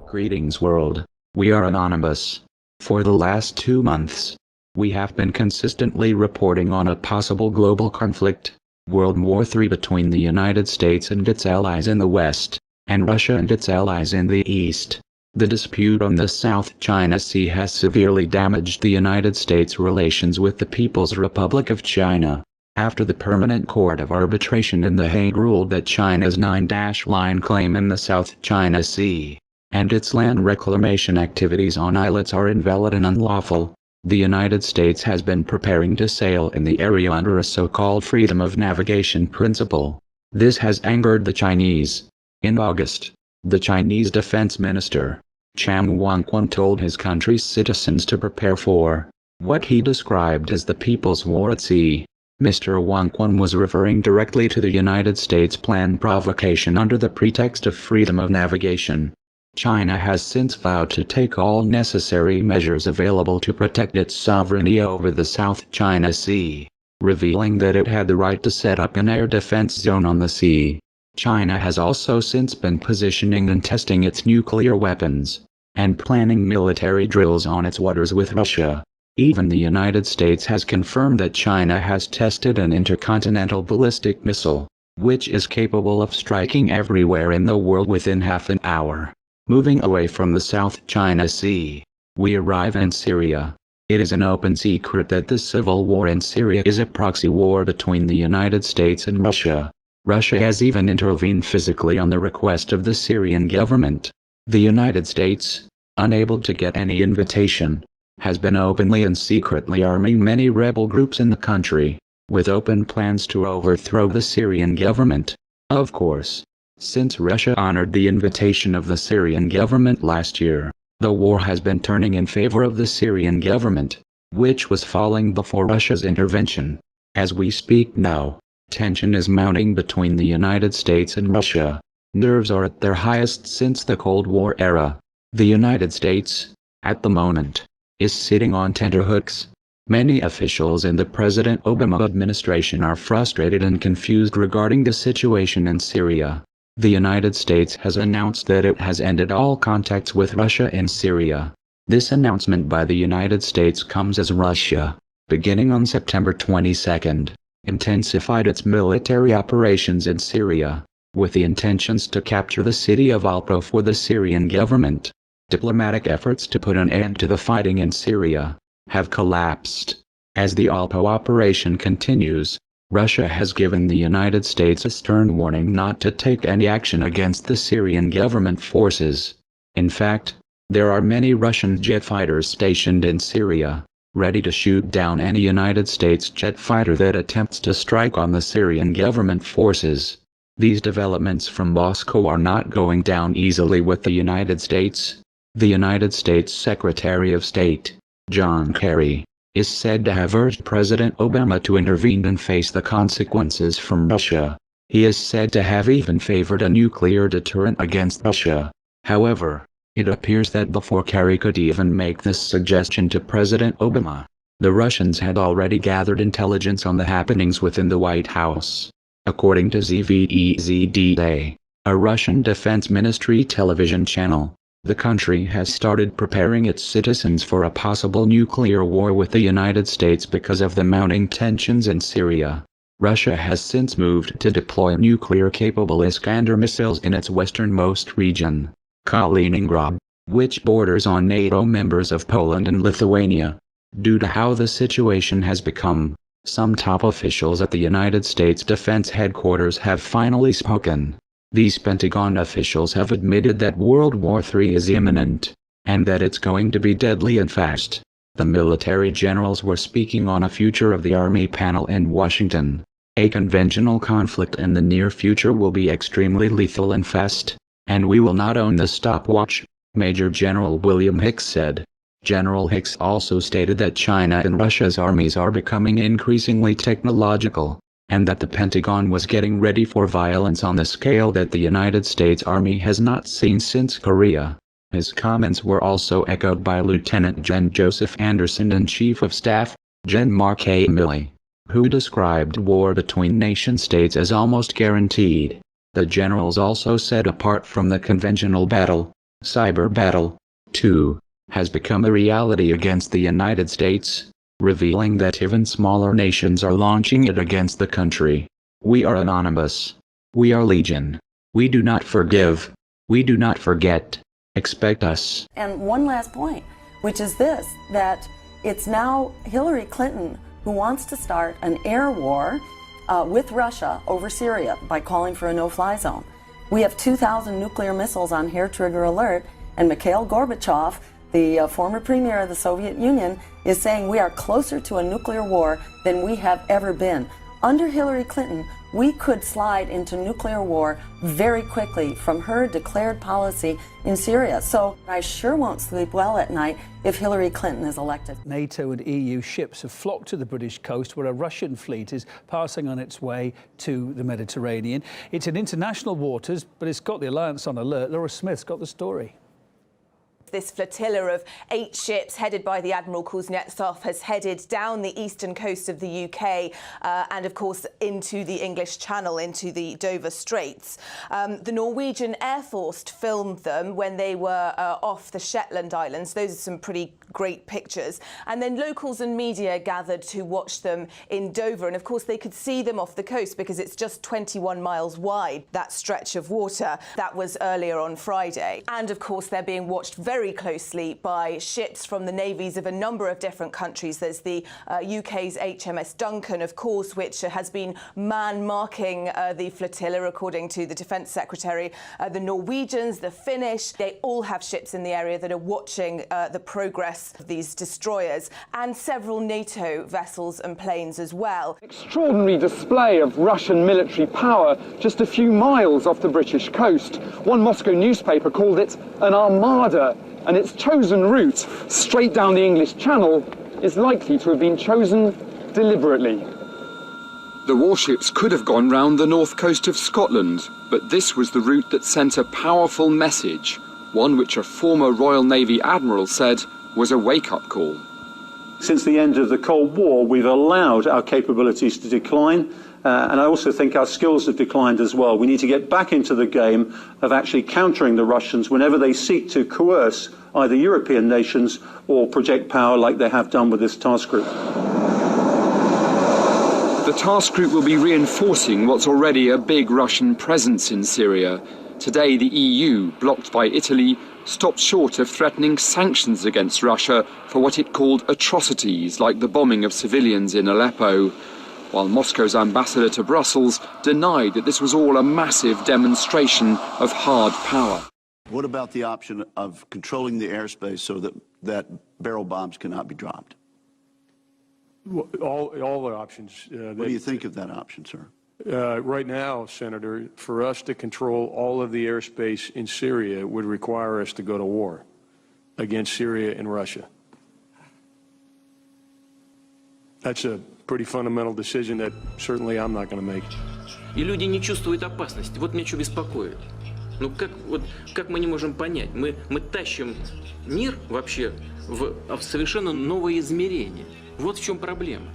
Greetings world. We are anonymous. For the last 2 months, we have been consistently reporting on a possible global conflict, World War III, between the United States and its allies in the West, and Russia and its allies in the East. The dispute on the South China Sea has severely damaged the United States' relations with the People's Republic of China, after the Permanent Court of Arbitration in The Hague ruled that China's 9-line claim in the South China Sea and its land reclamation activities on islets are invalid and unlawful. The United States has been preparing to sail in the area under a so-called freedom of navigation principle. This has angered the Chinese. In August, the Chinese Defense Minister, Chang Won-kwon, told his country's citizens to prepare for what he described as the People's War at Sea. Mr. Won-kwon was referring directly to the United States' planned provocation under the pretext of freedom of navigation. China has since vowed to take all necessary measures available to protect its sovereignty over the South China Sea, revealing that it had the right to set up an air defense zone on the sea. China has also since been positioning and testing its nuclear weapons, and planning military drills on its waters with Russia. Even the United States has confirmed that China has tested an intercontinental ballistic missile, which is capable of striking everywhere in the world within half an hour. Moving away from the South China Sea, we arrive in Syria. It is an open secret that the civil war in Syria is a proxy war between the United States and Russia. Russia has even intervened physically on the request of the Syrian government. The United States, unable to get any invitation, has been openly and secretly arming many rebel groups in the country, with open plans to overthrow the Syrian government. Of course, since Russia honored the invitation of the Syrian government last year, the war has been turning in favor of the Syrian government, which was falling before Russia's intervention. As we speak now, tension is mounting between the United States and Russia. Nerves are at their highest since the Cold War era. The United States, at the moment, is sitting on tenterhooks. Many officials in the President Obama administration are frustrated and confused regarding the situation in Syria. The United States has announced that it has ended all contacts with Russia in Syria. This announcement by the United States comes as Russia, beginning on September 22, intensified its military operations in Syria, with the intentions to capture the city of Aleppo for the Syrian government. Diplomatic efforts to put an end to the fighting in Syria have collapsed. As the Aleppo operation continues, Russia has given the United States a stern warning not to take any action against the Syrian government forces. In fact, there are many Russian jet fighters stationed in Syria, ready to shoot down any United States jet fighter that attempts to strike on the Syrian government forces. These developments from Moscow are not going down easily with the United States. The United States Secretary of State, John Kerry, is said to have urged President Obama to intervene and face the consequences from Russia. He is said to have even favored a nuclear deterrent against Russia. However, it appears that before Kerry could even make this suggestion to President Obama, the Russians had already gathered intelligence on the happenings within the White House. According to ZVEZDA, a Russian Defense Ministry television channel, the country has started preparing its citizens for a possible nuclear war with the United States because of the mounting tensions in Syria. Russia has since moved to deploy nuclear-capable Iskander missiles in its westernmost region, Kaliningrad, which borders on NATO members of Poland and Lithuania. Due to how the situation has become, some top officials at the United States Defense Headquarters have finally spoken. These Pentagon officials have admitted that World War III is imminent, and that it's going to be deadly and fast. The military generals were speaking on a Future of the Army panel in Washington. A conventional conflict in the near future will be extremely lethal and fast, and we will not own the stopwatch, Major General William Hicks said. General Hicks also stated that China and Russia's armies are becoming increasingly technological, and that the Pentagon was getting ready for violence on the scale that the United States Army has not seen since Korea. His comments were also echoed by Lieutenant Gen Joseph Anderson and Chief of Staff, Gen Mark A. Milley, who described war between nation-states as almost guaranteed. The generals also said apart from the conventional battle, cyber battle, too, has become a reality against the United States, revealing that even smaller nations are launching it against the country. We are anonymous. We are legion. We do not forgive. We do not forget. Expect us. And one last point, which is this, that it's now Hillary Clinton who wants to start an air war with Russia over Syria by calling for a no-fly zone. We have 2,000 nuclear missiles on hair-trigger alert, and Mikhail Gorbachev, the former premier of the Soviet Union, is saying we are closer to a nuclear war than we have ever been. Under Hillary Clinton, we could slide into nuclear war very quickly from her declared policy in Syria. So I sure won't sleep well at night if Hillary Clinton is elected. NATO and EU ships have flocked to the British coast where a Russian fleet is passing on its way to the Mediterranean. It's in international waters, but it's got the alliance on alert. Laura Smith's got the story. This flotilla of 8 ships headed by the Admiral Kuznetsov has headed down the eastern coast of the UK and, of course, into the English Channel, into the Dover Straits. The Norwegian Air Force filmed them when they were off the Shetland Islands. Those are some pretty great pictures. And then locals and media gathered to watch them in Dover. And, of course, they could see them off the coast because it's just 21 miles wide, that stretch of water. That was earlier on Friday. And, of course, they're being watched very closely by ships from the navies of a number of different countries. There's the UK's HMS Duncan, of course, which has been man-marking the flotilla, according to the Defence Secretary. The Norwegians, the Finnish, they all have ships in the area that are watching the progress of these destroyers, and several NATO vessels and planes as well. Extraordinary display of Russian military power just a few miles off the British coast. One Moscow newspaper called it an armada, and its chosen route, straight down the English Channel, is likely to have been chosen deliberately. The warships could have gone round the north coast of Scotland, but this was the route that sent a powerful message, one which a former Royal Navy admiral said was a wake-up call. Since the end of the Cold War, we've allowed our capabilities to decline, and I also think our skills have declined as well. We need to get back into the game of actually countering the Russians whenever they seek to coerce either European nations or project power like they have done with this task group. The task group will be reinforcing what's already a big Russian presence in Syria. Today, the EU, blocked by Italy, stopped short of threatening sanctions against Russia for what it called atrocities like the bombing of civilians in Aleppo, while Moscow's ambassador to Brussels denied that this was all a massive demonstration of hard power. What about the option of controlling the airspace so that barrel bombs cannot be dropped? All the options. What do you think of that option, sir? Right now, Senator, for us to control all of the airspace in Syria would require us to go to war against Syria and Russia. That's a pretty fundamental decision that certainly I'm not going to make. И люди не чувствуют опасности. Вот меня что беспокоит. Ну как мы не можем понять? Мы тащим мир вообще в совершенно новое измерение. Вот в чем проблема.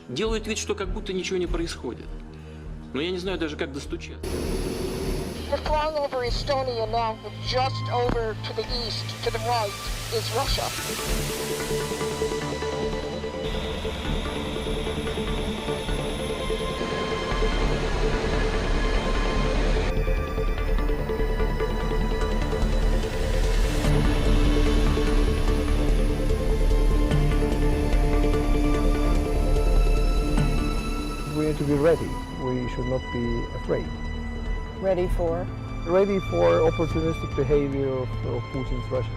Делают вид, что как будто ничего не происходит. Но я не знаю даже, как достучаться. We're flying over Estonia now, but just over to the east, to the right, is Russia. We need to be ready. We should not be afraid. Ready for? Ready for opportunistic behavior of Putin's Russia.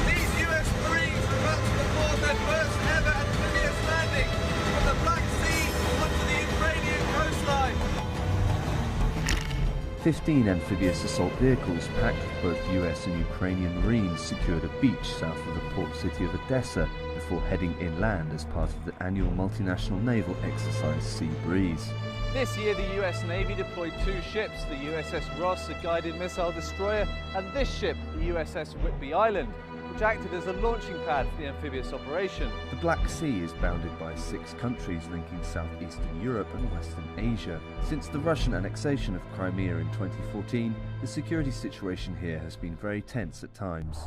These US Marines are about to perform their first ever amphibious landing from the Black Sea onto the Ukrainian coastline. 15 amphibious assault vehicles packed with both US and Ukrainian Marines secured a beach south of the port city of Odessa before before heading inland as part of the annual multinational naval exercise Sea Breeze. This year the US Navy deployed 2 ships, the USS Ross, a guided missile destroyer, and this ship, the USS Whidbey Island, which acted as a launching pad for the amphibious operation. The Black Sea is bounded by 6 countries linking southeastern Europe and western Asia. Since the Russian annexation of Crimea in 2014, the security situation here has been very tense at times.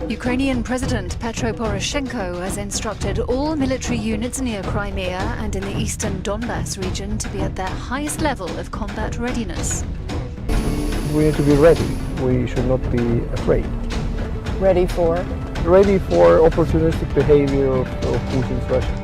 Ukrainian President Petro Poroshenko has instructed all military units near Crimea and in the eastern Donbass region to be at their highest level of combat readiness. We need to be ready. We should not be afraid. Ready for? Ready for opportunistic behavior of Putin's Russia.